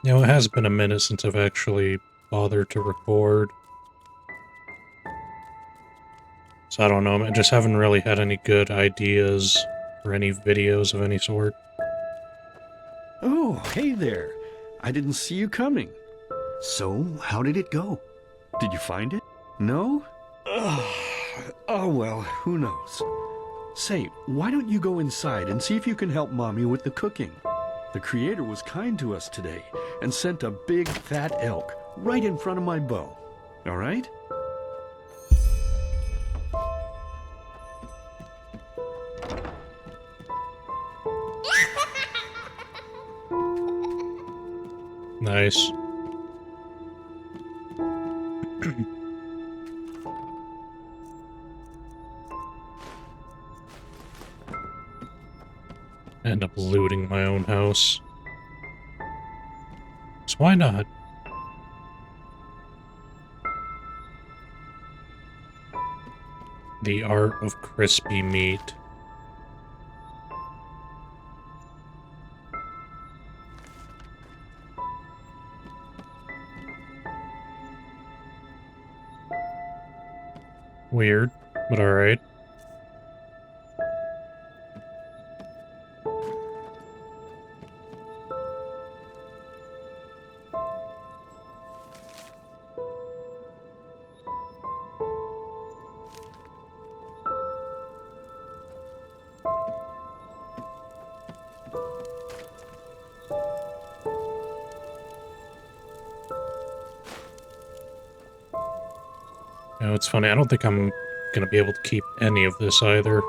You know, it has been a minute since I've actually bothered to record. So I don't know, I just haven't really had any good ideas or any videos of any sort. Oh, hey there. I didn't see you coming. So, how did it go? Did you find it? No? Oh well, who knows. Say, why don't you go inside and see if you can help Mommy with the cooking? The Creator was kind to us today and sent a big fat elk right in front of my bow. All right? Nice. End up looting my own house. So why not? The art of crispy meat. Weird, but alright. You know, it's funny, I don't think I'm gonna be able to keep any of this either.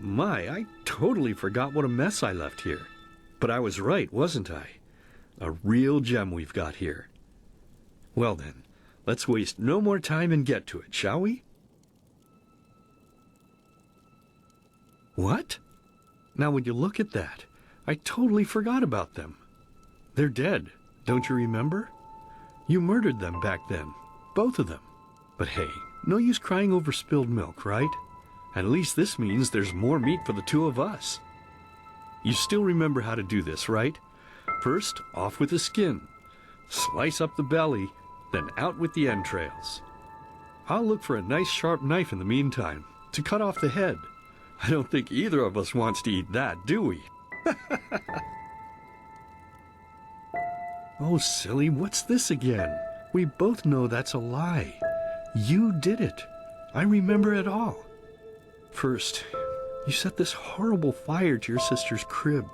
My, I totally forgot what a mess I left here. But I was right, wasn't I? A real gem we've got here. Well then, let's waste no more time and get to it, shall we? What? Now would you look at that? I totally forgot about them. They're dead, don't you remember? You murdered them back then, both of them. But hey, no use crying over spilled milk, right? At least this means there's more meat for the two of us. You still remember how to do this, right? First, off with the skin. Slice up the belly, then out with the entrails. I'll look for a nice sharp knife in the meantime, to cut off the head. I don't think either of us wants to eat that, do we? Oh, silly, what's this again? We both know that's a lie. You did it. I remember it all. First, you set this horrible fire to your sister's crib.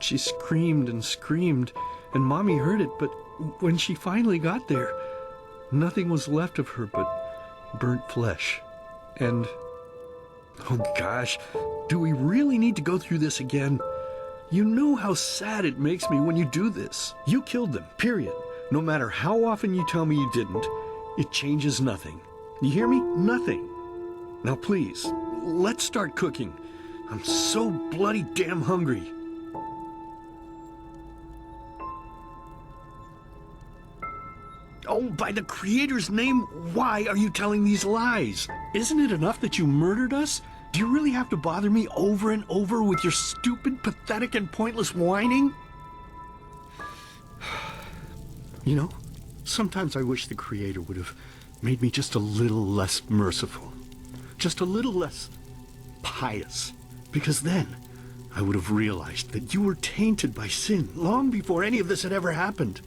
She screamed and screamed, and Mommy heard it, but when she finally got there, nothing was left of her but burnt flesh. And, oh gosh, do we really need to go through this again? You know how sad it makes me when you do this. You killed them, period. No matter how often you tell me you didn't, it changes nothing. You hear me? Nothing. Now please, let's start cooking. I'm so bloody damn hungry. Oh, by the Creator's name, why are you telling these lies? Isn't it enough that you murdered us? Do you really have to bother me over and over with your stupid, pathetic, and pointless whining? You know, sometimes I wish the Creator would have made me just a little less merciful. Just a little less pious. Because then I would have realized that you were tainted by sin long before any of this had ever happened.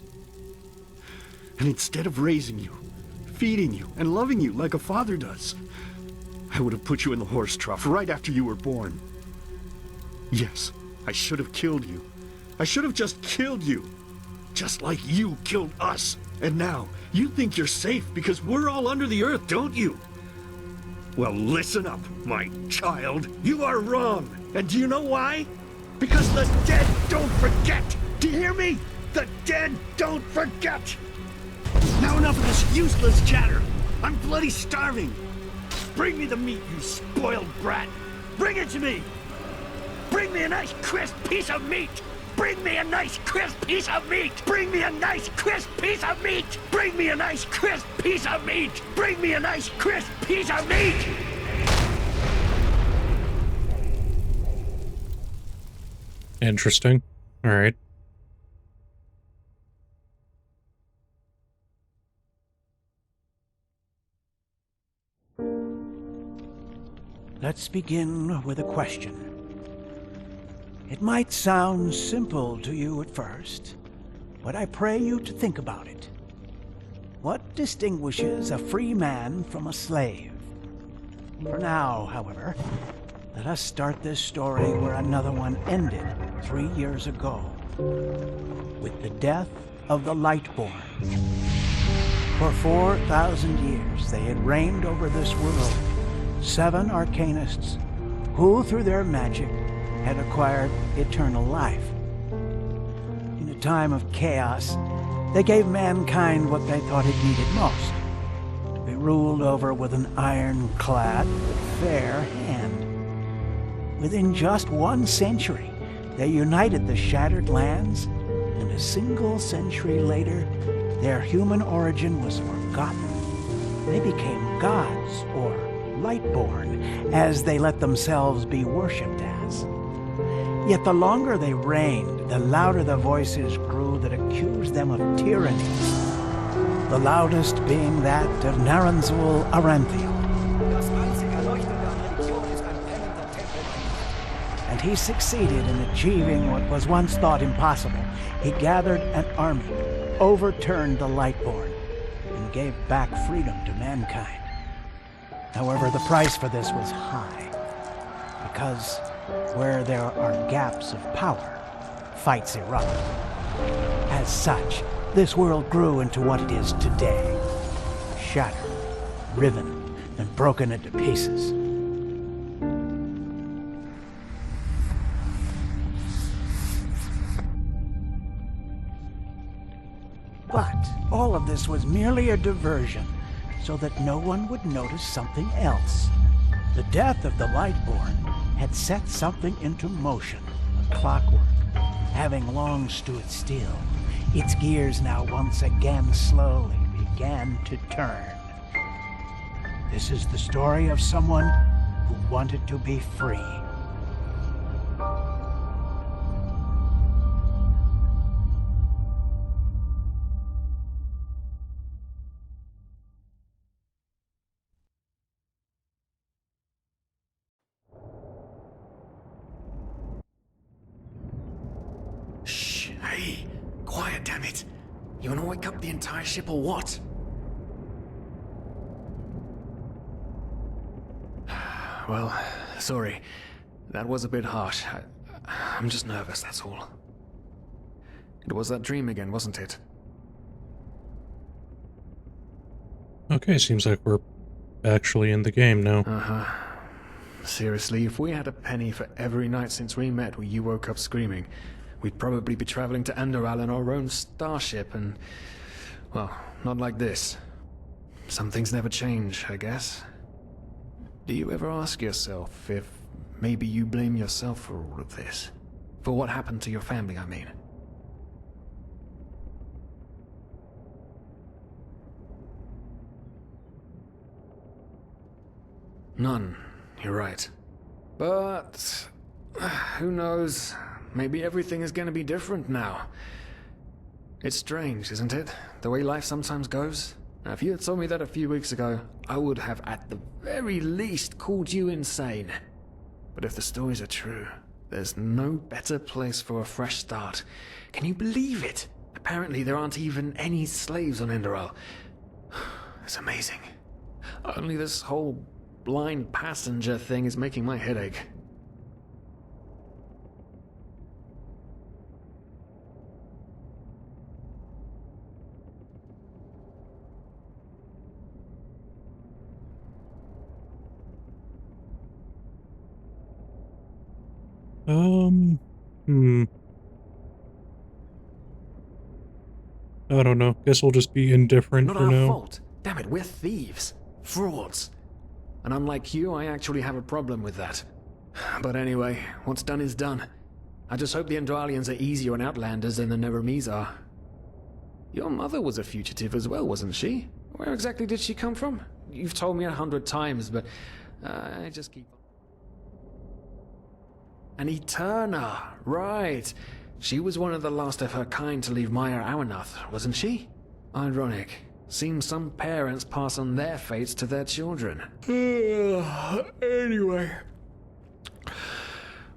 And instead of raising you, feeding you, and loving you like a father does, I would have put you in the horse trough right after you were born. Yes, I should have killed you. I should have just killed you. Just like you killed us. And now, you think you're safe because we're all under the earth, don't you? Well, listen up, my child. You are wrong. And do you know why? Because the dead don't forget. Do you hear me? The dead don't forget. Now enough of this useless chatter. I'm bloody starving. Bring me the meat, you spoiled brat. Bring it to me. Bring me a nice crisp piece of meat. Bring me a nice crisp piece of meat. Bring me a nice crisp piece of meat. Bring me a nice crisp piece of meat. Bring me a nice crisp piece of meat. Interesting. Alright. Let's begin with a question. It might sound simple to you at first, but I pray you to think about it. What distinguishes a free man from a slave? For now, however, let us start this story where another one ended 3 years ago, with the death of the Lightborn. For 4,000 years they had reigned over this world, 7 arcanists who, through their magic, had acquired eternal life. In a time of chaos, they gave mankind what they thought it needed most, to be ruled over with an ironclad but fair hand. Within just 1 century, they united the shattered lands, and a single century later, their human origin was forgotten. They became gods, or Lightborn, as they let themselves be worshipped as. Yet the longer they reigned, the louder the voices grew that accused them of tyranny. The loudest being that of Naranzul Aranthiel. And he succeeded in achieving what was once thought impossible. He gathered an army, overturned the Lightborn, and gave back freedom to mankind. However, the price for this was high, because where there are gaps of power, fights erupt. As such, this world grew into what it is today, shattered, riven, and broken into pieces. But all of this was merely a diversion, so that no one would notice something else. The death of the Lightborn had set something into motion, a clockwork, having long stood still. Its gears now once again slowly began to turn. This is the story of someone who wanted to be free. Shh, hey, quiet, damn it. You wanna wake up the entire ship or what? Well, sorry. That was a bit harsh. I'm just nervous, that's all. It was that dream again, wasn't it? Okay, seems like we're actually in the game now. Uh-huh. Seriously, if we had a penny for every night since we met where you woke up screaming, we'd probably be traveling to Enderal in our own starship and... well, not like this. Some things never change, I guess. Do you ever ask yourself if maybe you blame yourself for all of this? For what happened to your family, I mean? None, you're right. But... who knows? Maybe everything is going to be different now. It's strange, isn't it? The way life sometimes goes. Now, if you had told me that a few weeks ago, I would have at the very least called you insane. But if the stories are true, there's no better place for a fresh start. Can you believe it? Apparently there aren't even any slaves on Enderal. It's amazing. Only this whole blind passenger thing is making my head ache. Hmm. I don't know. Guess we'll just be indifferent Not for our now. fault. Damn it, we're thieves. Frauds. And unlike you, I actually have a problem with that. But anyway, what's done is done. I just hope the Endralians are easier on Outlanders than the Neremes are. Your mother was a fugitive as well, wasn't she? Where exactly did she come from? You've told me 100 times, but I just keep... An Eterna, right. She was one of the last of her kind to leave Maya Awernath, wasn't she? Ironic. Seems some parents pass on their fates to their children. Anyway.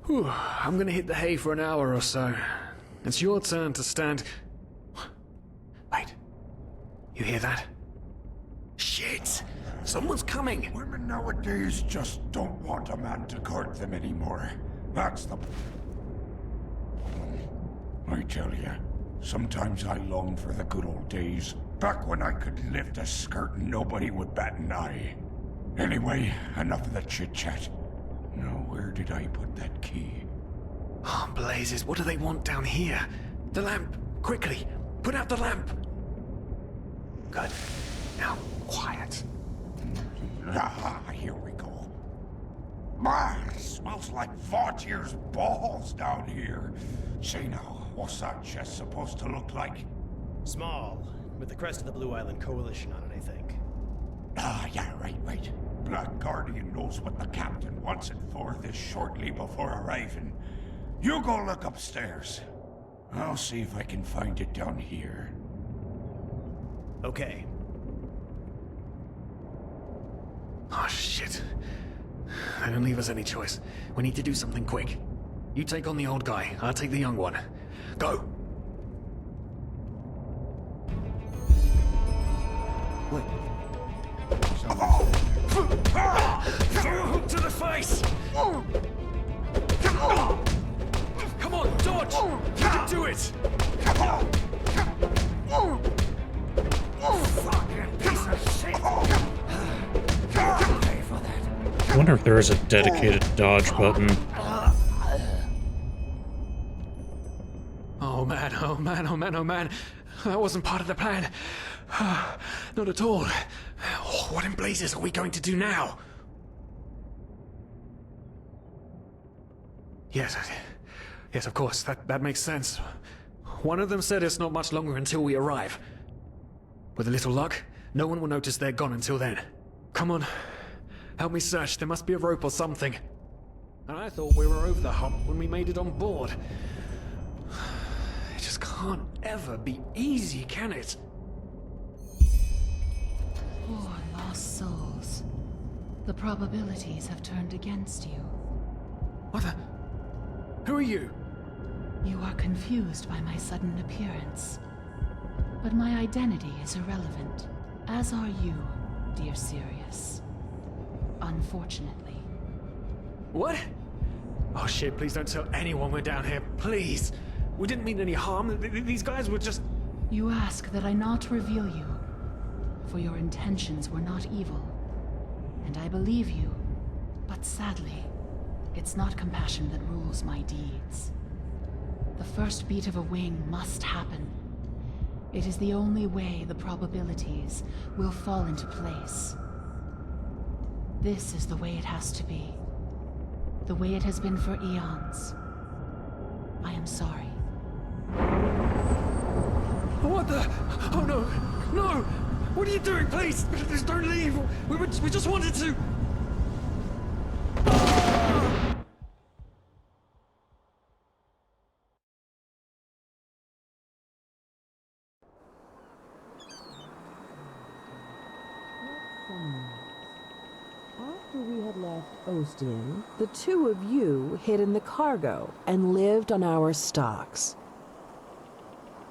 Whew, I'm gonna hit the hay for an hour or so. It's your turn to stand... Wait. You hear that? Shit! Someone's coming! Women nowadays just don't want a man to court them anymore. That's the... I tell you, sometimes I long for the good old days. Back when I could lift a skirt and nobody would bat an eye. Anyway, enough of the chit-chat. Now, where did I put that key? Oh, blazes, what do they want down here? The lamp! Quickly! Put out the lamp! Good. Now, quiet. Ah, here we go. Ah, smells like Vaughtier's balls down here. Say now, what's that chest supposed to look like? Small, with the crest of the Blue Island Coalition on it, I think. Ah, yeah, right. Black Guardian knows what the captain wants it for this shortly before arriving. You go look upstairs. I'll see if I can find it down here. Okay. Oh, shit. They don't leave us any choice. We need to do something quick. You take on the old guy, I'll take the young one. Go! Wait. Throw a hook to the face! Come on, dodge! You can do it! Fucking piece of shit! Pay for that. I wonder if there is a dedicated dodge button. Oh man, oh man, oh man, oh man. That wasn't part of the plan. Not at all. What in blazes are we going to do now? Yes, of course, that makes sense. One of them said it's not much longer until we arrive. With a little luck, no one will notice they're gone until then. Come on, help me search. There must be a rope or something. And I thought we were over the hump when we made it on board. It just can't ever be easy, can it? Poor lost souls. The probabilities have turned against you. What the? Who are you? You are confused by my sudden appearance. But my identity is irrelevant, as are you, dear Sirius. Unfortunately. What? Oh shit, please don't tell anyone we're down here, please! We didn't mean any harm. These guys were just... You ask that I not reveal you, for your intentions were not evil. And I believe you, but sadly, it's not compassion that rules my deeds. The first beat of a wing must happen. It is the only way the probabilities will fall into place. This is the way it has to be. The way it has been for eons. I am sorry. What the? Oh no! No! What are you doing? Please! Please don't leave! We just wanted to... After we had left Ostian, the two of you hid in the cargo and lived on our stocks.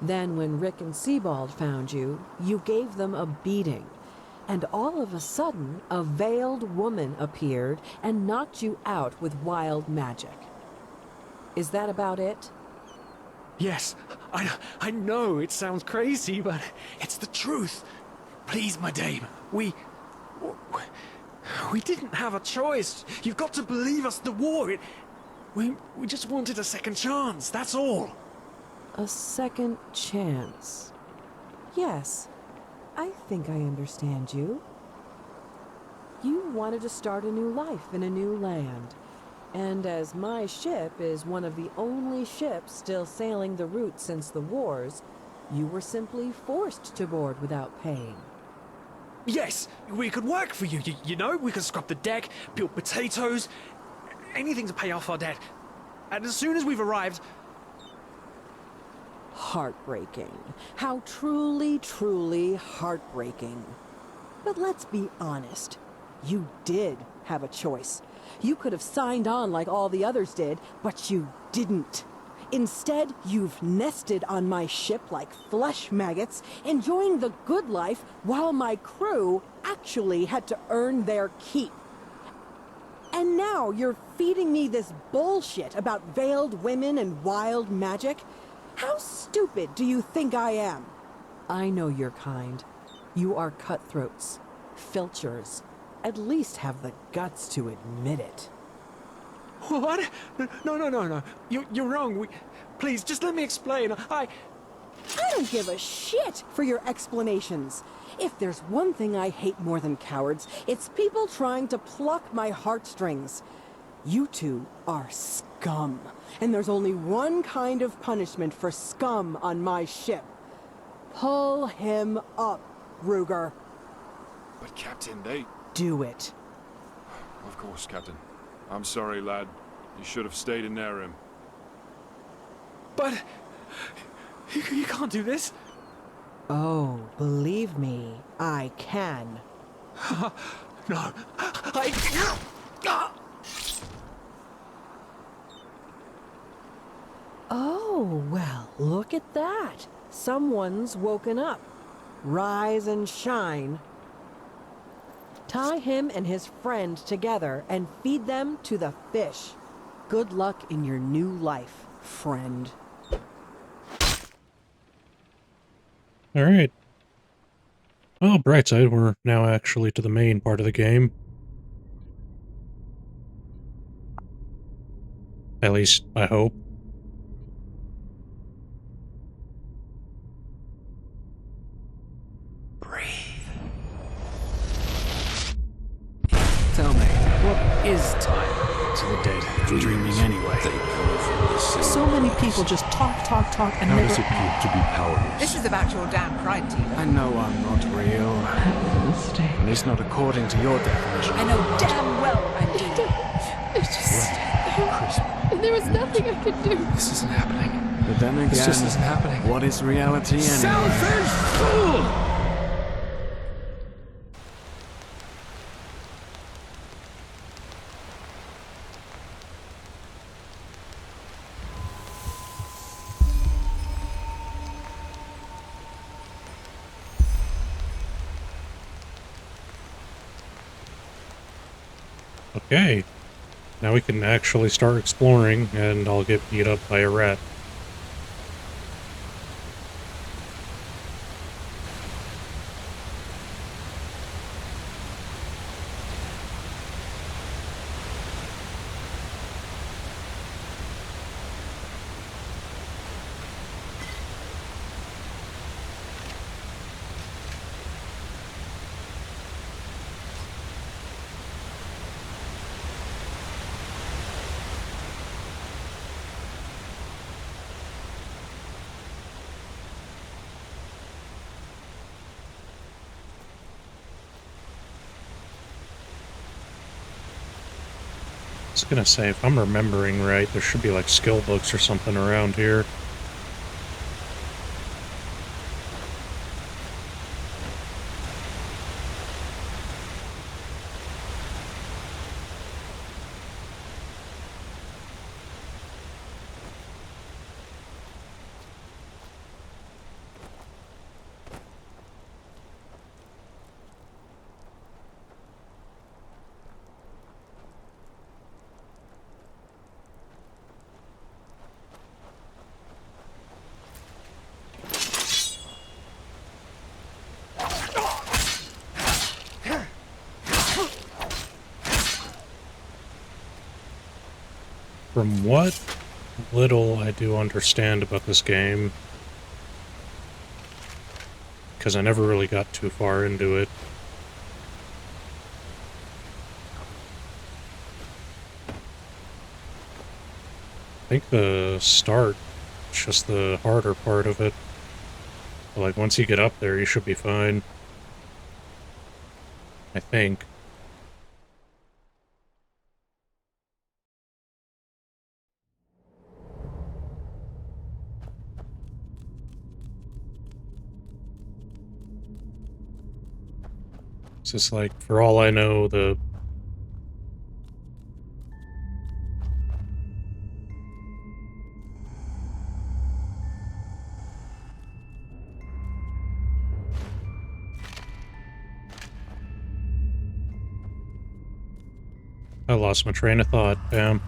Then when Rick and Sebald found you, you gave them a beating. And all of a sudden, a veiled woman appeared and knocked you out with wild magic. Is that about it? Yes, I know it sounds crazy, but it's the truth. Please, my dame, we didn't have a choice. You've got to believe us, the war, we just wanted a second chance, that's all. A second chance. Yes, I think I understand you. You wanted to start a new life in a new land. And as my ship is one of the only ships still sailing the route since the wars, you were simply forced to board without paying. Yes, we could work for you, you know? We could scrub the deck, peel potatoes, anything to pay off our debt. And as soon as we've arrived... Heartbreaking. How truly, truly heartbreaking. But let's be honest. You did have a choice. You could have signed on like all the others did, but you didn't. Instead, you've nested on my ship like flesh maggots, enjoying the good life while my crew actually had to earn their keep. And now you're feeding me this bullshit about veiled women and wild magic? How stupid do you think I am? I know your kind. You are cutthroats, filchers. At least have the guts to admit it. What? No. You're wrong. Please, just let me explain. I don't give a shit for your explanations. If there's one thing I hate more than cowards, it's people trying to pluck my heartstrings. You two are scum, and there's only one kind of punishment for scum on my ship. Pull him up, Ruger. But Captain, they... Do it. Of course, Captain. I'm sorry, lad. You should have stayed in their room. But... You can't do this. Oh, believe me, I can. No, Oh, well, look at that. Someone's woken up. Rise and shine. Tie him and his friend together and feed them to the fish. Good luck in your new life, friend. Alright. Well, bright side, we're now actually to the main part of the game. At least, I hope. Tell me, what is time to the dead and dreaming anyway? So many people just talk, and How never... does it feel to be powerless? This is about your damn pride, Tina. I know I'm not real. At least not according to your definition. I know damn well I'm dead. It's just... There was nothing I could do. This isn't happening. But then again, This just isn't happening. What is reality anyway? Selfish fool! Okay. Now we can actually start exploring, and I'll get beat up by a rat. I was gonna say, if I'm remembering right, there should be like skill books or something around here. From what little I do understand about this game, because I never really got too far into it, I think the start is just the harder part of it. But like, once you get up there, you should be fine. I think. It's just like, for all I know, the... I lost my train of thought, damn.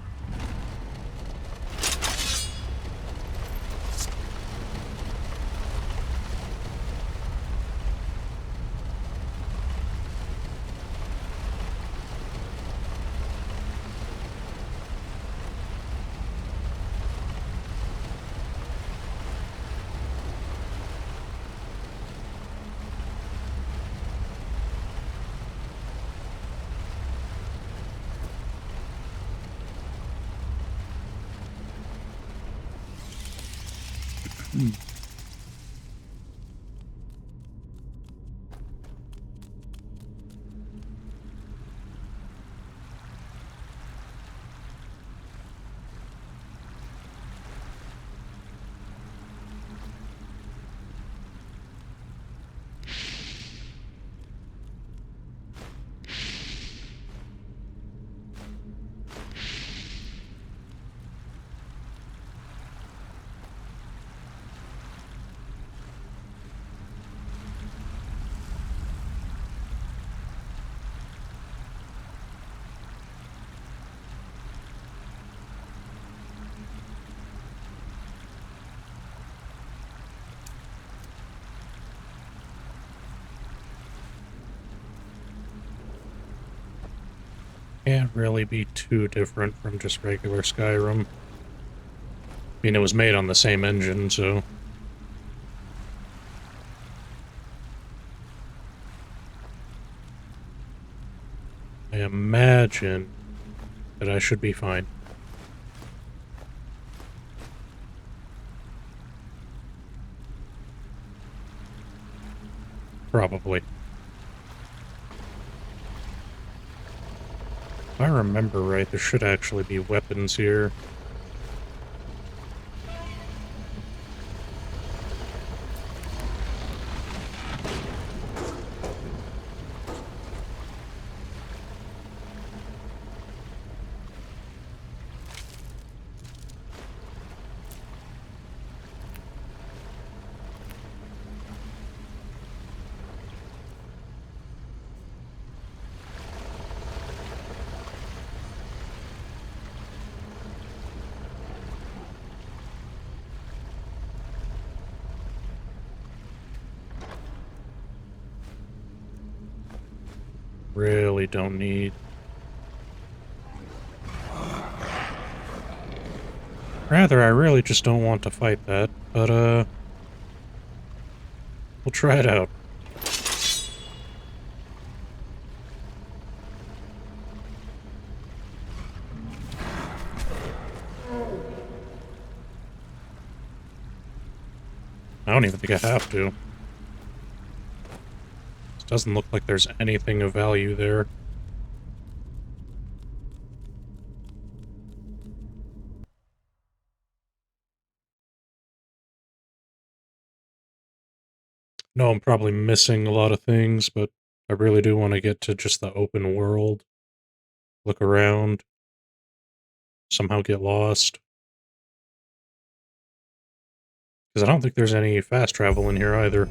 Can't really be too different from just regular Skyrim. I mean, it was made on the same engine, so... I imagine that I should be fine. Probably. If I remember right, there should actually be weapons here. Really don't need. Rather, I really just don't want to fight that, but, we'll try it out. I don't even think I have to. Doesn't look like there's anything of value there. No, I'm probably missing a lot of things, but I really do want to get to just the open world. Look around. Somehow get lost. Because I don't think there's any fast travel in here either.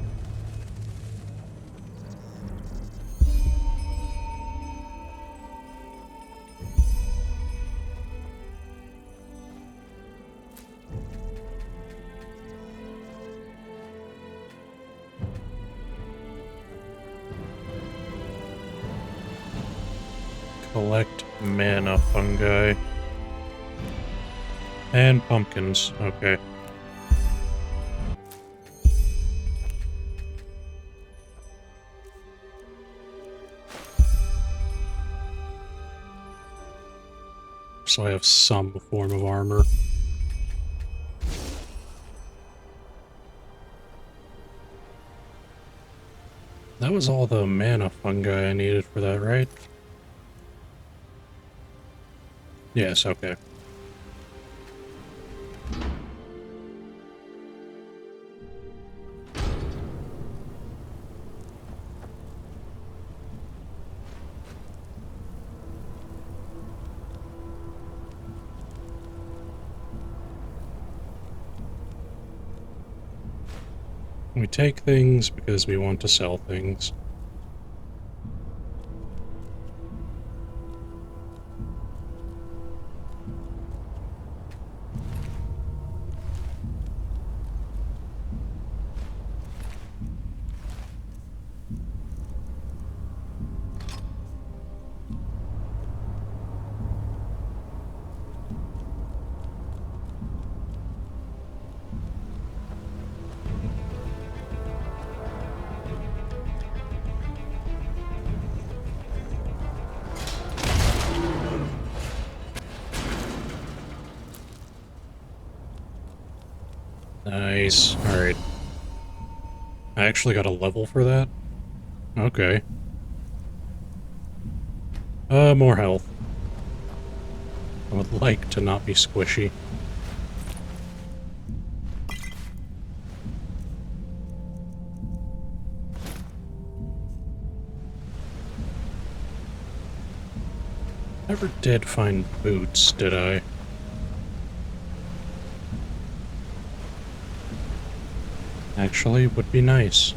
Collect mana fungi. And pumpkins. Okay. So I have some form of armor. That was all the mana fungi I needed for that, right? Yes, okay. We take things because we want to sell things. Nice. Alright. I actually got a level for that? Okay. More health. I would like to not be squishy. Never did find boots, did I? Actually, would be nice.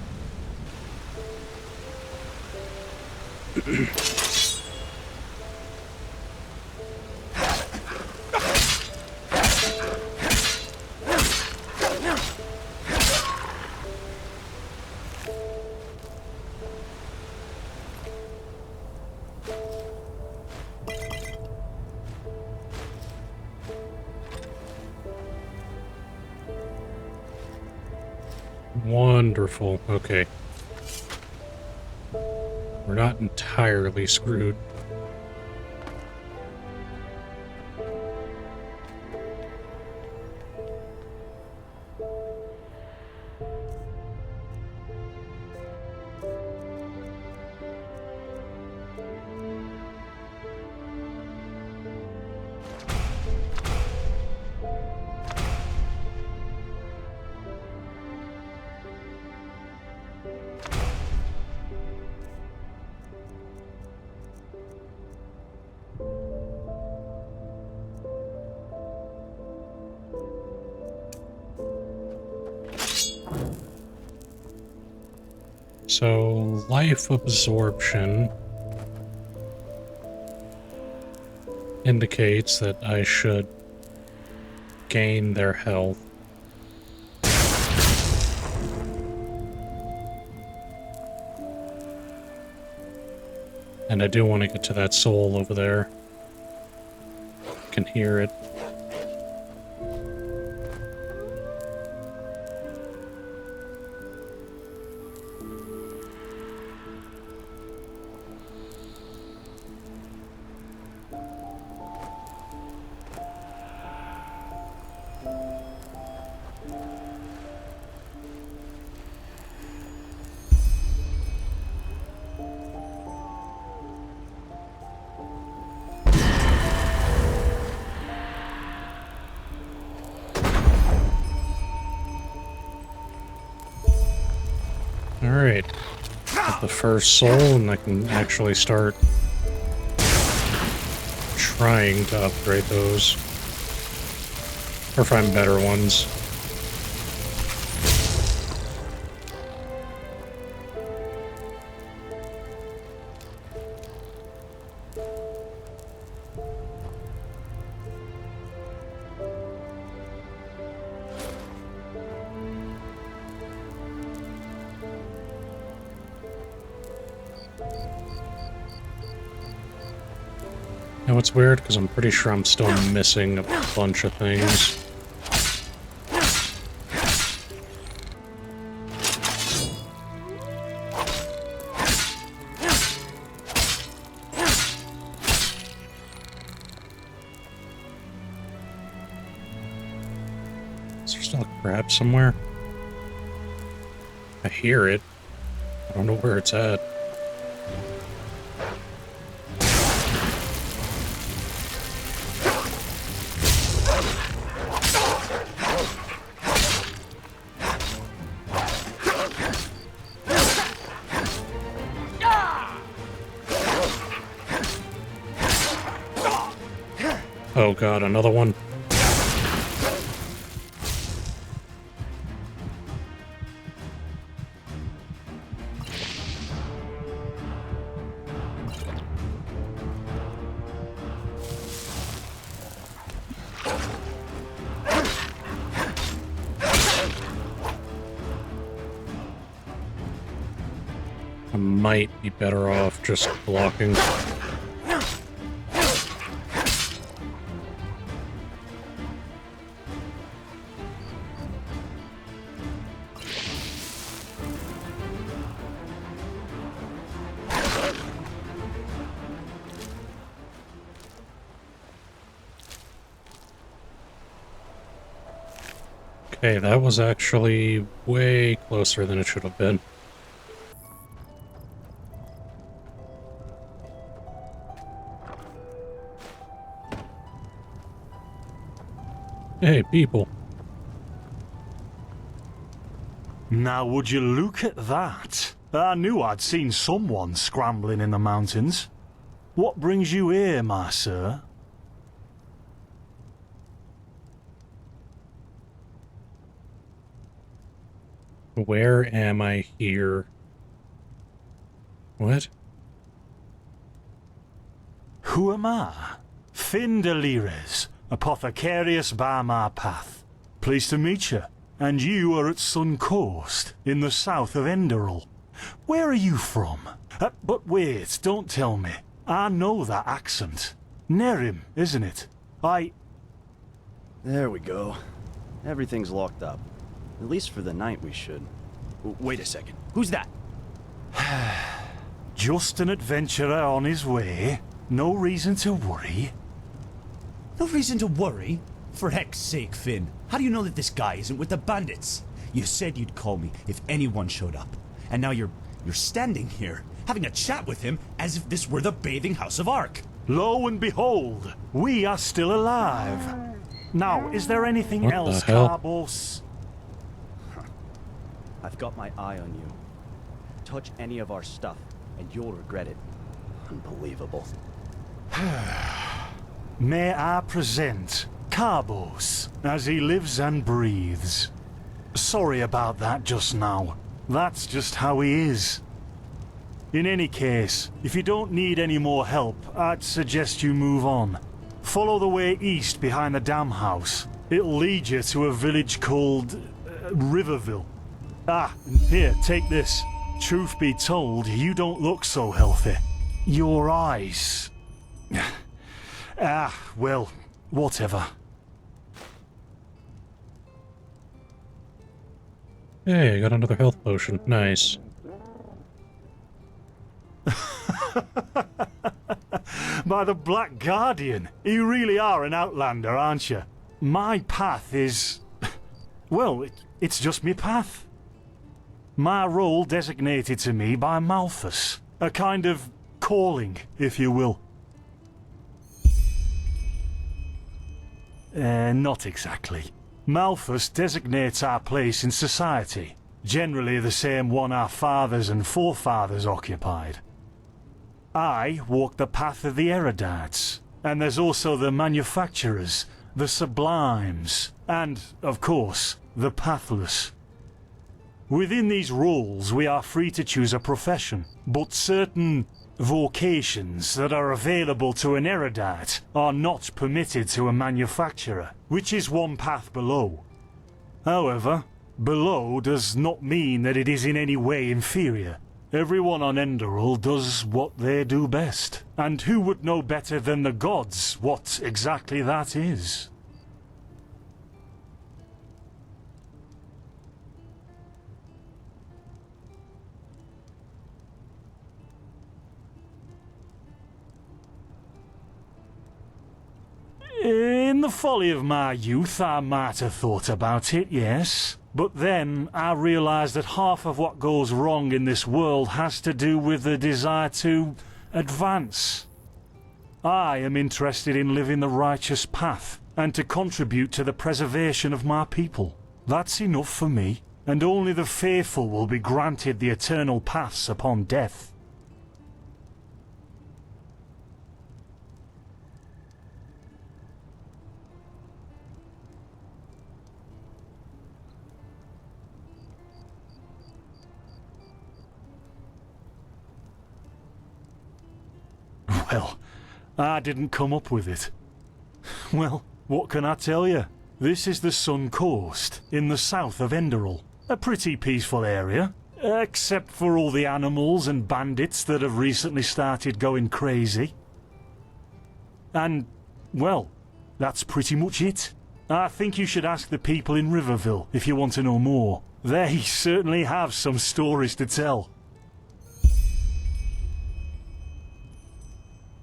Wonderful. Okay. We're not entirely screwed. So, life absorption indicates that I should gain their health. And I do want to get to that soul over there. Can hear it. Alright. Get the first soul, and I can actually start trying to upgrade those. Or find better ones. You know what's weird? Because I'm pretty sure I'm still missing a bunch of things. Is there still a crab somewhere? I hear it. I don't know where it's at. Oh god, another one. I might be better off just blocking. Okay, that was actually way closer than it should have been. Hey, people. Now would you look at that? I knew I'd seen someone scrambling in the mountains. What brings you here, my sir? Where am I here? What? Who am I? Finn de Lires, apothecarius by my path. Pleased to meet you. And you are at Sun Coast, in the south of Enderal. Where are you from? But wait, don't tell me. I know that accent. Nerim, isn't it? There we go. Everything's locked up. At least for the night we should. Wait a second. Who's that? Just an adventurer on his way. No reason to worry. No reason to worry? For heck's sake, Finn. How do you know that this guy isn't with the bandits? You said you'd call me if anyone showed up. And now you're standing here, having a chat with him as if this were the bathing house of Ark. Lo and behold, we are still alive. Now, is there anything else, Carbos? I've got my eye on you. Touch any of our stuff, and you'll regret it. Unbelievable. May I present Carbos, as he lives and breathes. Sorry about that just now. That's just how he is. In any case, if you don't need any more help, I'd suggest you move on. Follow the way east behind the dam house. It'll lead you to a village called Riverville. Ah, here, take this. Truth be told, you don't look so healthy. Your eyes... well, whatever. Hey, I got another health potion. Nice. By the Black Guardian, you really are an outlander, aren't you? My path is... well, it's just me path. My role designated to me by Malthus. A kind of calling, if you will. Not exactly. Malthus designates our place in society, generally the same one our fathers and forefathers occupied. I walk the path of the erudites, and there's also the manufacturers, the sublimes, and, of course, the pathless. Within these roles, we are free to choose a profession, but certain vocations that are available to an erudite are not permitted to a manufacturer, which is one path below. However, below does not mean that it is in any way inferior. Everyone on Enderal does what they do best, and who would know better than the gods what exactly that is? In the folly of my youth, I might have thought about it, yes. But then I realized that half of what goes wrong in this world has to do with the desire to advance. I am interested in living the righteous path, and to contribute to the preservation of my people. That's enough for me, and only the faithful will be granted the eternal paths upon death. Well, I didn't come up with it. Well, what can I tell you? This is the Sun Coast, in the south of Enderal. A pretty peaceful area. Except for all the animals and bandits that have recently started going crazy. And, well, that's pretty much it. I think you should ask the people in Riverville if you want to know more. They certainly have some stories to tell.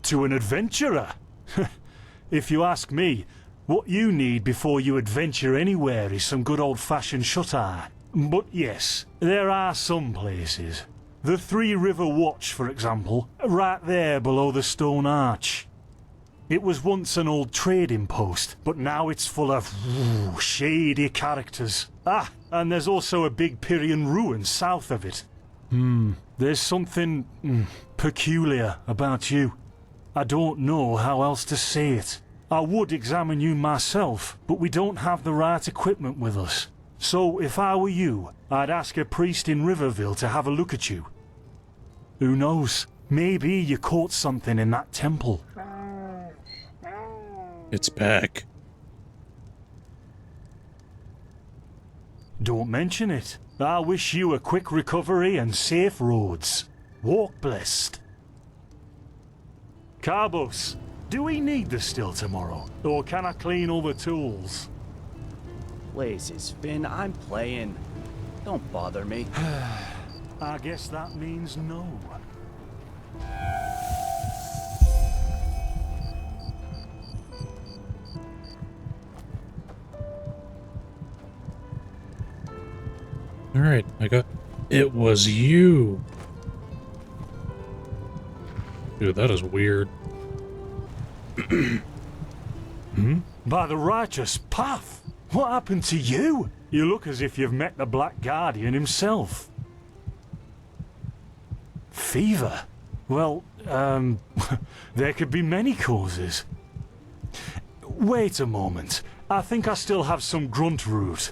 To an adventurer? If you ask me, what you need before you adventure anywhere is some good old-fashioned shut-eye. But yes, there are some places. The Three River Watch, for example, right there below the stone arch. It was once an old trading post, but now it's full of shady characters. Ah, and there's also a big Pyrian ruin south of it. There's something peculiar about you. I don't know how else to say it. I would examine you myself, but we don't have the right equipment with us. So if I were you, I'd ask a priest in Riverville to have a look at you. Who knows? Maybe you caught something in that temple. It's back. Don't mention it. I wish you a quick recovery and safe roads. Walk blessed. Carbos, do we need the still tomorrow? Or can I clean all the tools? Blazes, Finn, I'm playing. Don't bother me. I guess that means no. Alright, I got... It was you! Dude, that is weird. By the righteous path! What happened to you? You look as if you've met the Black Guardian himself. Fever? Well, there could be many causes. Wait a moment. I think I still have some grunt root.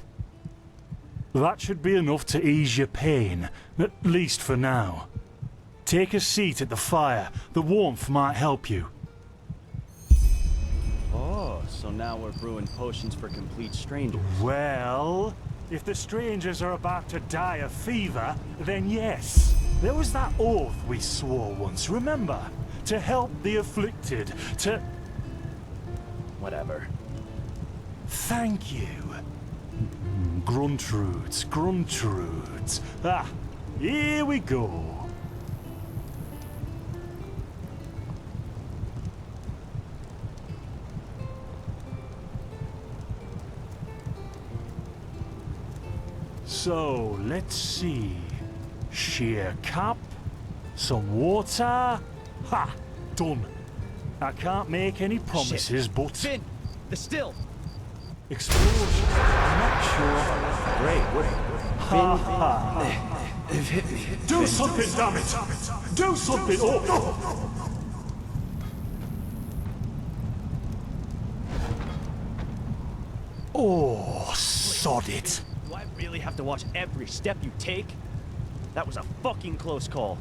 That should be enough to ease your pain, at least for now. Take a seat at the fire. The warmth might help you. Oh, so now we're brewing potions for complete strangers. Well, if the strangers are about to die of fever, then yes. There was that oath we swore once, remember? To help the afflicted, to... Whatever. Thank you. Gruntroods, Gruntroods. Ah, here we go. So, let's see. Sheer cup, some water. Ha! Done. I can't make any promises, Shit. but... Finn! The still! Explosion. I'm not sure. Great, would Ha ha. Do something, damn it! Do something! Oh! Oh, sod it. Do I really have to watch every step you take? That was a fucking close call.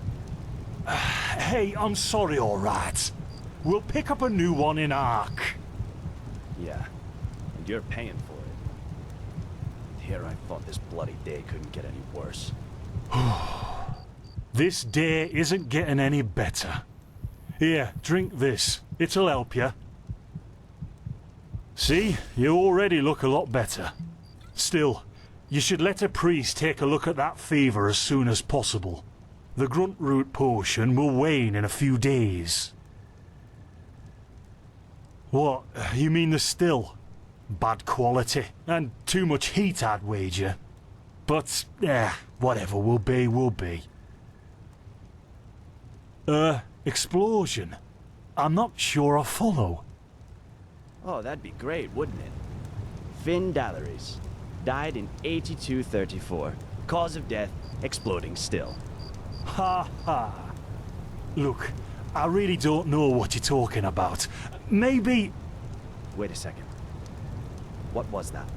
Hey, I'm sorry, alright. We'll pick up a new one in Ark. Yeah, and you're paying for it. Here I thought this bloody day couldn't get any worse. This day isn't getting any better. Here, drink this. It'll help you. See, you already look a lot better. Still, you should let a priest take a look at that fever as soon as possible. The grunt root potion will wane in a few days. What, you mean the still? Bad quality, and too much heat, I'd wager. But, whatever will be, will be. Explosion? I'm not sure I follow. Oh, that'd be great, wouldn't it? Finn Dalleries. Died in 8234. Cause of death, exploding still. Ha ha. Look, I really don't know what you're talking about. Maybe... Wait a second. What was that?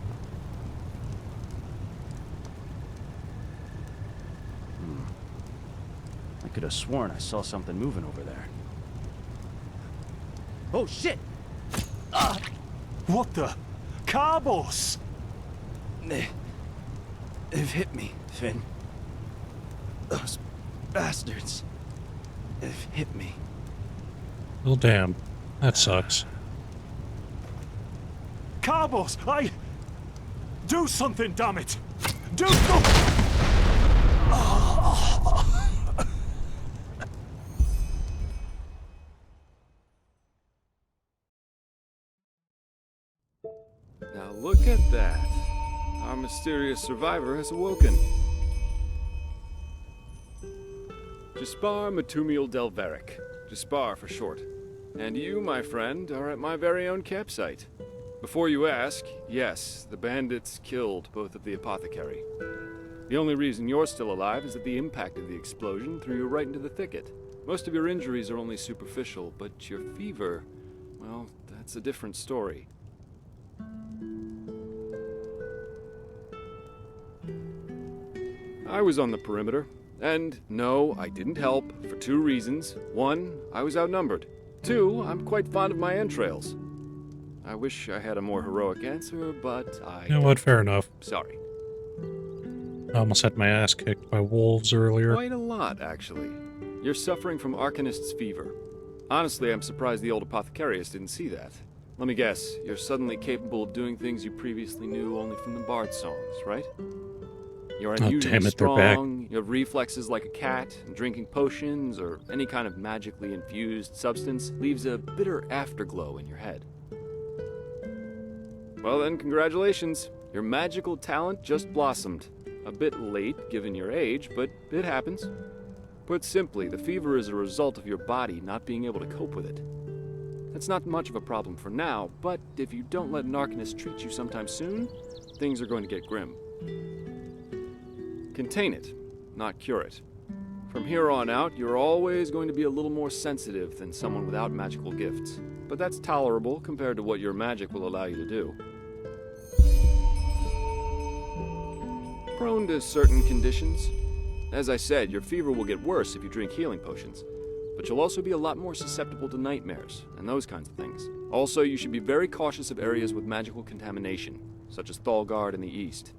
I could have sworn I saw something moving over there. Oh, shit! What the? Carbos! They've hit me, Finn. Those bastards have hit me. Well, damn. That sucks. Carbos, do something, damn it! Do something! Now look at that. Our mysterious survivor has awoken. Jaspar Matumiel Delveric. Jaspar for short. And you, my friend, are at my very own campsite. Before you ask, yes, the bandits killed both of the apothecary. The only reason you're still alive is that the impact of the explosion threw you right into the thicket. Most of your injuries are only superficial, but your fever, well, that's a different story. I was on the perimeter, and no, I didn't help, for two reasons. One, I was outnumbered. Two, I'm quite fond of my entrails. I wish I had a more heroic answer, but I... You know what, fair enough. Sorry. I almost had my ass kicked by wolves earlier. Quite a lot, actually. You're suffering from Arcanist's fever. Honestly, I'm surprised the old apothecarius didn't see that. Let me guess, you're suddenly capable of doing things you previously knew only from the bard songs, right? You're unusually damn it, they're back. strong, you have reflexes like a cat, and drinking potions or any kind of magically infused substance leaves a bitter afterglow in your head. Well then, congratulations. Your magical talent just blossomed. A bit late, given your age, but it happens. Put simply, the fever is a result of your body not being able to cope with it. That's not much of a problem for now, but if you don't let an Arcanist treat you sometime soon, things are going to get grim. Contain it, not cure it. From here on out, you're always going to be a little more sensitive than someone without magical gifts. But that's tolerable compared to what your magic will allow you to do. Prone to certain conditions. As I said, your fever will get worse if you drink healing potions. But you'll also be a lot more susceptible to nightmares and those kinds of things. Also, you should be very cautious of areas with magical contamination, such as Thalgard in the east.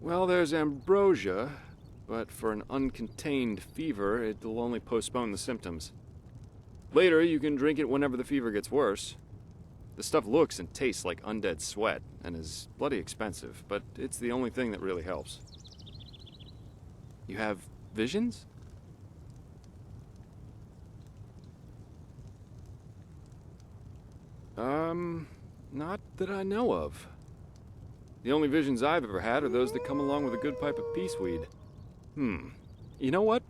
Well, there's ambrosia, but for an uncontained fever, it'll only postpone the symptoms. Later, you can drink it whenever the fever gets worse. The stuff looks and tastes like undead sweat, and is bloody expensive, but it's the only thing that really helps. You have visions? Not that I know of. The only visions I've ever had are those that come along with a good pipe of peaceweed. You know what?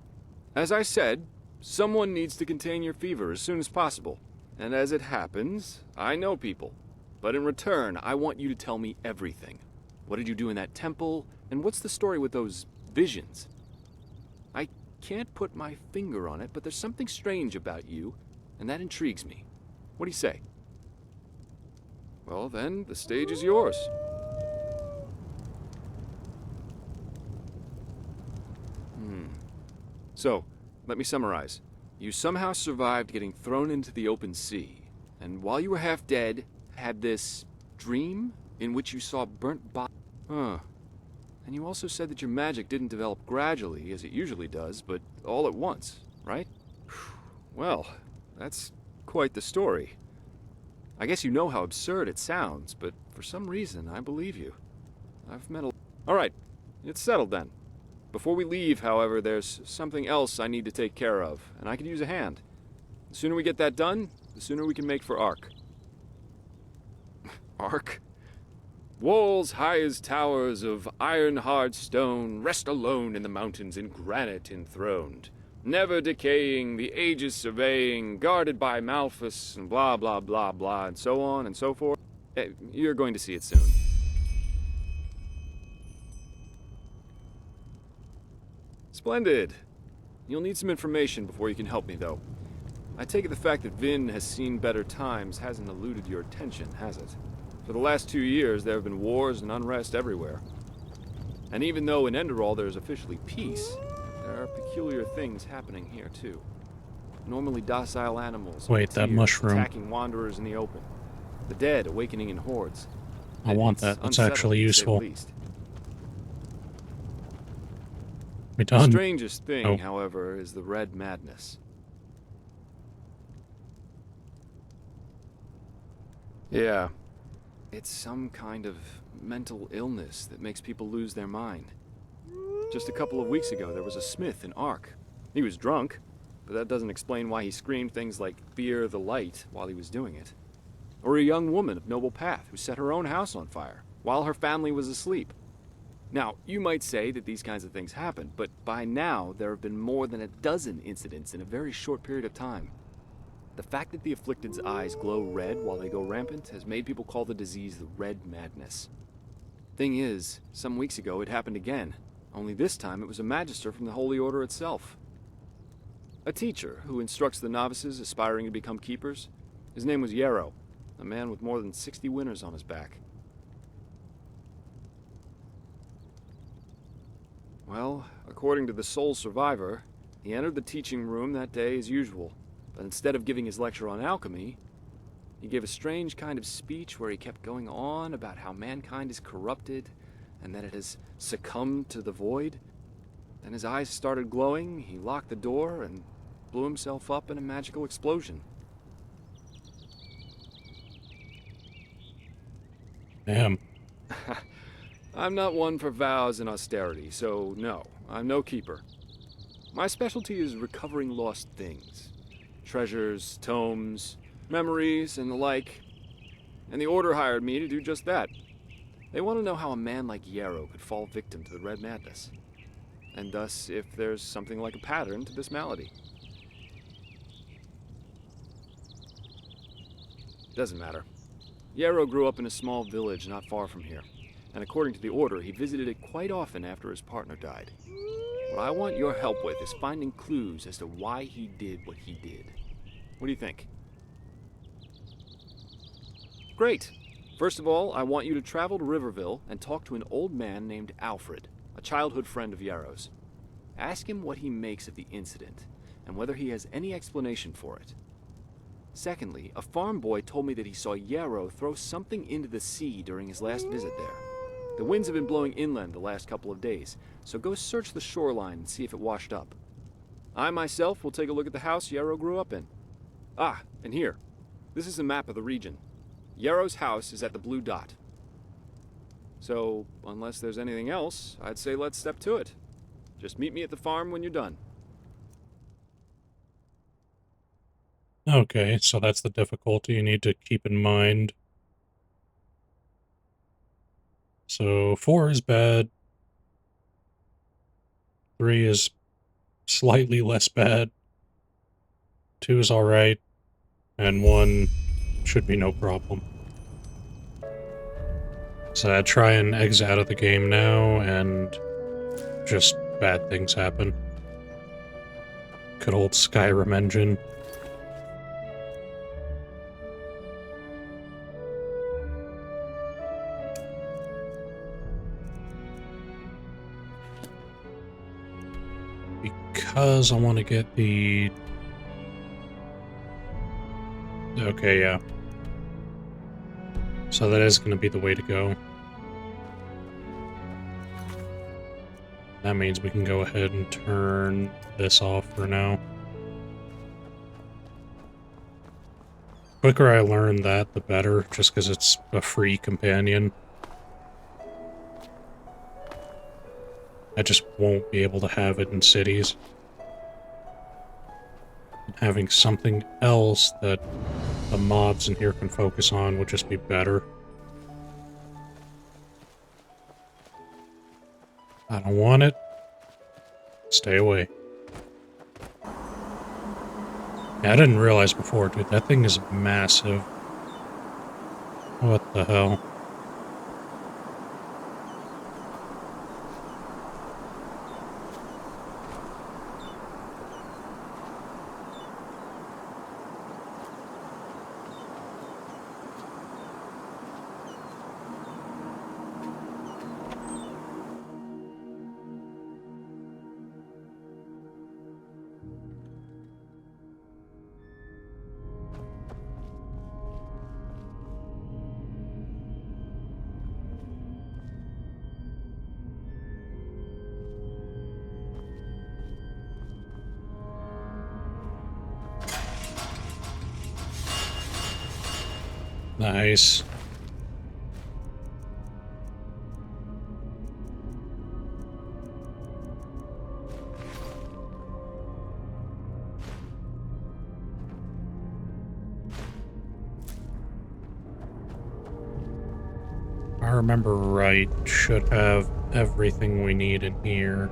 As I said, someone needs to contain your fever as soon as possible. And as it happens, I know people. But in return, I want you to tell me everything. What did you do in that temple? And what's the story with those visions? I can't put my finger on it, but there's something strange about you, and that intrigues me. What do you say? Well then, the stage is yours. So, let me summarize. You somehow survived getting thrown into the open sea, and while you were half dead, had this dream in which you saw burnt bodies. And you also said that your magic didn't develop gradually, as it usually does, but all at once, right? Well, that's quite the story. I guess you know how absurd it sounds, but for some reason, I believe you. I've met a... Alright, it's settled then. Before we leave, however, there's something else I need to take care of, and I could use a hand. The sooner we get that done, the sooner we can make for Ark. Ark? Walls high as towers of iron-hard stone rest alone in the mountains in granite enthroned, never decaying, the ages surveying, guarded by Malphus, and blah blah blah blah, and so on and so forth. You're going to see it soon. Splendid. You'll need some information before you can help me, though. I take it the fact that Vin has seen better times hasn't eluded your attention, has it? For the last 2 years, there have been wars and unrest everywhere. And even though in Enderal there is officially peace, there are peculiar things happening here, too. Normally docile animals, Wait, that deer, mushroom. attacking wanderers in the open. The dead awakening in hordes. I want It's that. That's unsettling, actually to say the useful. least. We The done? strangest thing, Oh. however, is the red madness. Yeah. It's some kind of mental illness that makes people lose their mind. Just a couple of weeks ago, there was a smith in Ark. He was drunk, but that doesn't explain why he screamed things like "Fear the light" while he was doing it. Or a young woman of noble path who set her own house on fire while her family was asleep. Now, you might say that these kinds of things happen, but by now there have been more than a dozen incidents in a very short period of time. The fact that the afflicted's eyes glow red while they go rampant has made people call the disease the red madness. Thing is, some weeks ago it happened again, only this time it was a magister from the Holy Order itself. A teacher who instructs the novices aspiring to become keepers. His name was Yarrow, a man with more than 60 winners on his back. Well, according to the sole survivor, he entered the teaching room that day as usual, but instead of giving his lecture on alchemy, he gave a strange kind of speech where he kept going on about how mankind is corrupted and that it has succumbed to the void. Then his eyes started glowing, he locked the door, and blew himself up in a magical explosion. Damn. I'm not one for vows and austerity, so no, I'm no keeper. My specialty is recovering lost things. Treasures, tomes, memories, and the like. And the Order hired me to do just that. They want to know how a man like Yarrow could fall victim to the red madness. And thus, if there's something like a pattern to this malady. Doesn't matter. Yarrow grew up in a small village not far from here, and according to the Order, he visited it quite often after his partner died. What I want your help with is finding clues as to why he did what he did. What do you think? Great! First of all, I want you to travel to Riverville and talk to an old man named Alfred, a childhood friend of Yarrow's. Ask him what he makes of the incident, and whether he has any explanation for it. Secondly, a farm boy told me that he saw Yarrow throw something into the sea during his last visit there. The winds have been blowing inland the last couple of days, so go search the shoreline and see if it washed up. I myself will take a look at the house Yarrow grew up in. Ah, and here. This is a map of the region. Yarrow's house is at the blue dot. So, unless there's anything else, I'd say let's step to it. Just meet me at the farm when you're done. Okay, so that's the difficulty you need to keep in mind. So 4 is bad. 3 is slightly less bad. 2 is alright. And 1 should be no problem. So I try and exit out of the game now, and just bad things happen. Good old Skyrim engine. Because I want to get the... Okay, yeah. So that is going to be the way to go. That means we can go ahead and turn this off for now. The quicker I learn that, the better, just because it's a free companion. I just won't be able to have it in cities. Having something else that the mobs in here can focus on would just be better. I don't want it. Stay away. Yeah, I didn't realize before, dude. That thing is massive. What the hell? Nice. If I remember right, should have everything we need in here.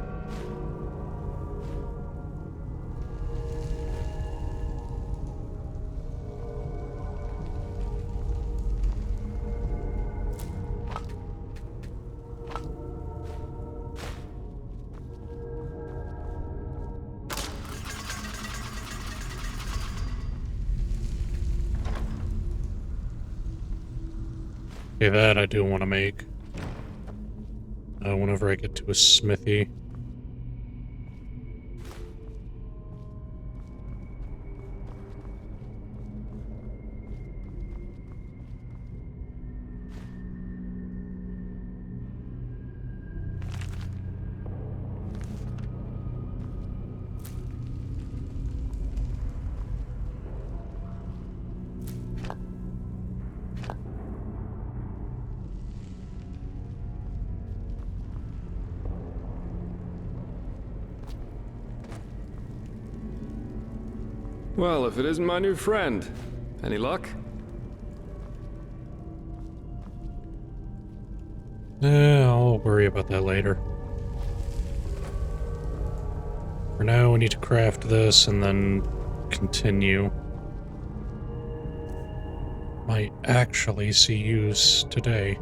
Okay, that I do want to make. Whenever I get to a smithy. Well, if it isn't my new friend. Any luck? I'll worry about that later. For now, we need to craft this and then continue. Might actually see use today.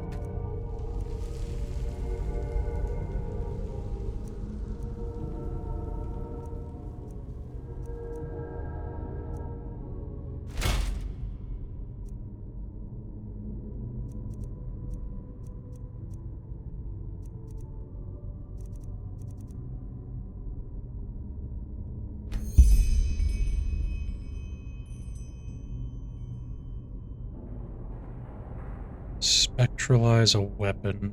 Spectralize a weapon.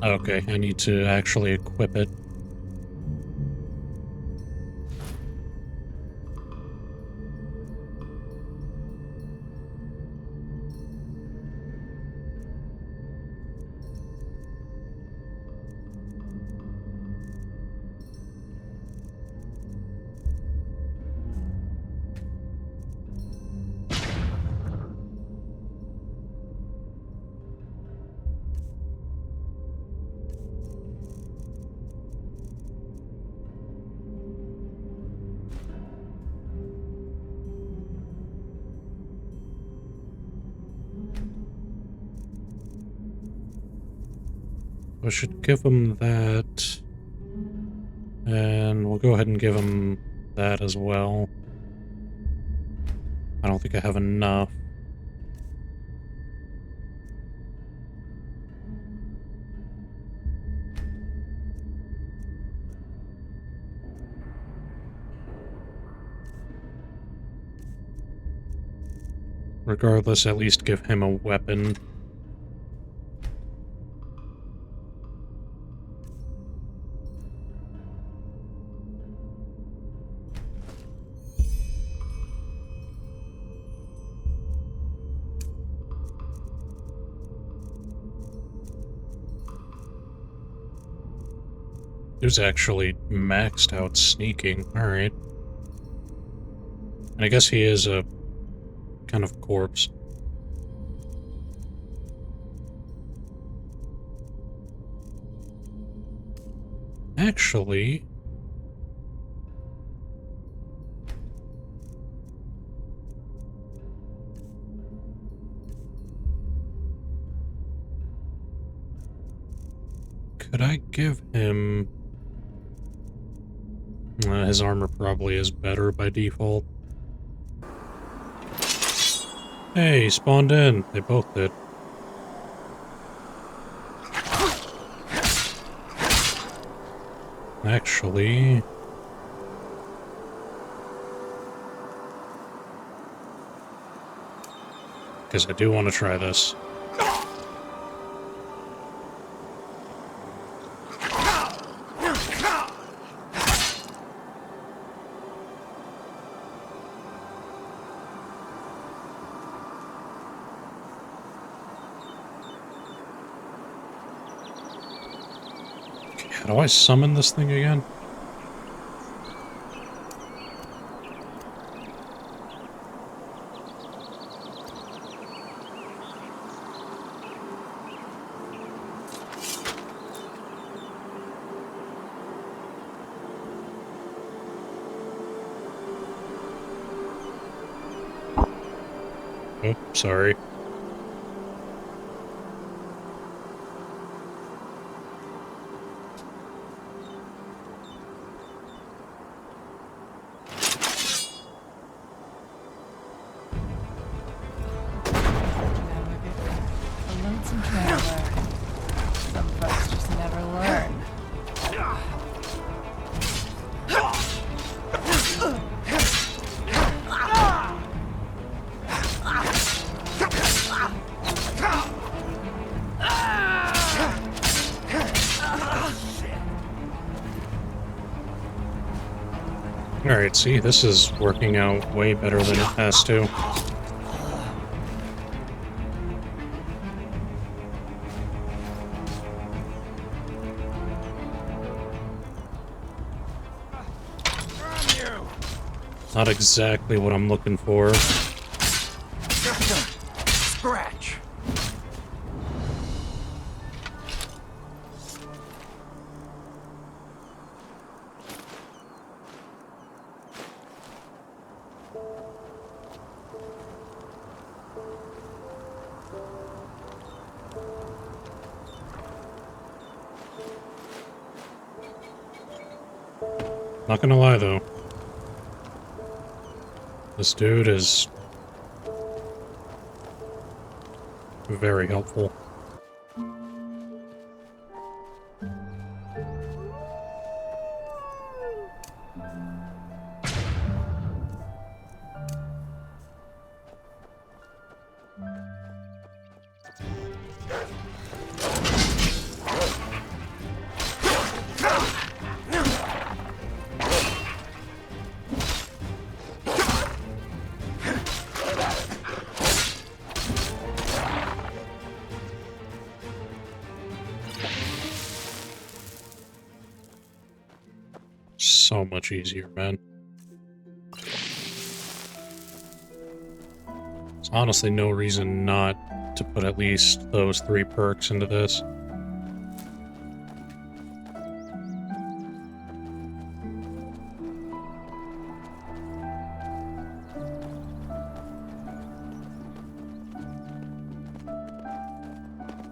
Okay, I need to actually equip it. I should give him that. And we'll go ahead and give him that as well. I don't think I have enough. Regardless, at least give him a weapon. Who's actually maxed out sneaking. Alright. And I guess he is a kind of corpse. Actually... could I give him... his armor probably is better by default. Hey, he spawned in. They both did. Actually... Because I do want to try this. How do I summon this thing again? Oh, sorry. Lonesome traveler. Some folks just never learn. Alright, see, this is working out way better than it has to. Not exactly what I'm looking for. Scratch. Not gonna lie, though. This dude is very helpful. So much easier, man. There's honestly no reason not to put at least those 3 perks into this.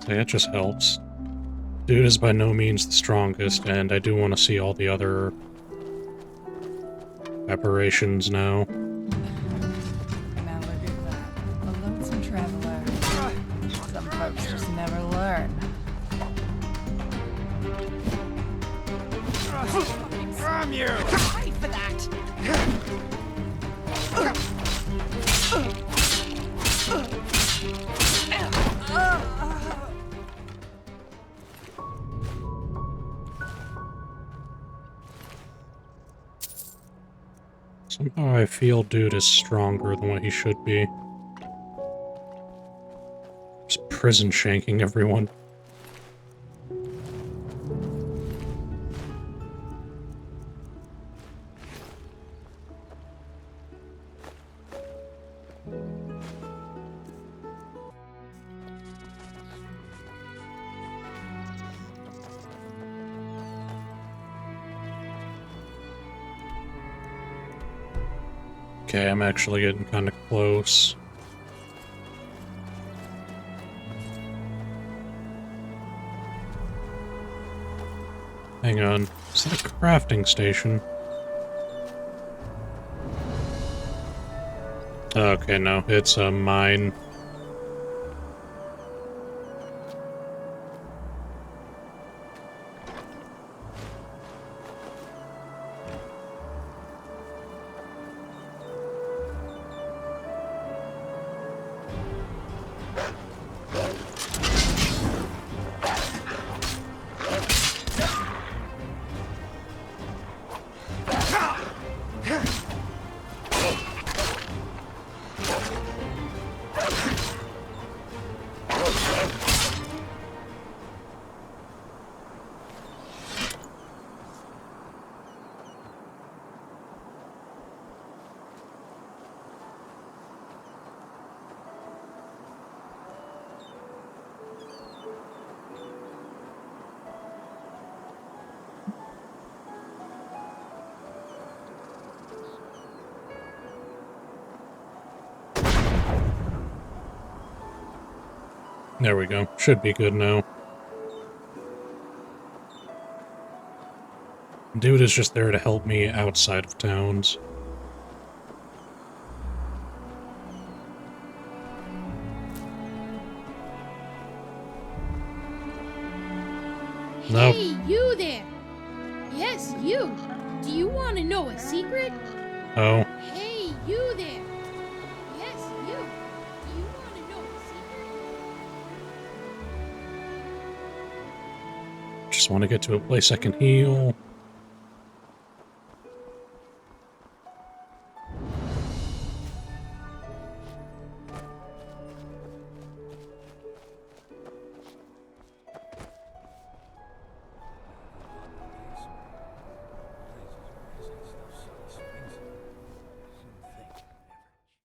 So yeah, it just helps. Dude is by no means the strongest, and I do want to see all the other aberrations now. Now look at that. A lonesome traveler. Some folks just never learn. From you! Fight for that! Somehow I feel dude is stronger than what he should be. Just prison shanking everyone. Okay, I'm actually getting kind of close. Hang on, is that a crafting station? Okay, no, it's a mine. There we go. Should be good now. Dude is just there to help me outside of towns. No. Hey, you there! Yes, you! Do you want to know a secret? Oh. Hey, you there! Yes, you! Do you want to know a secret? Just want to get to a place I can heal.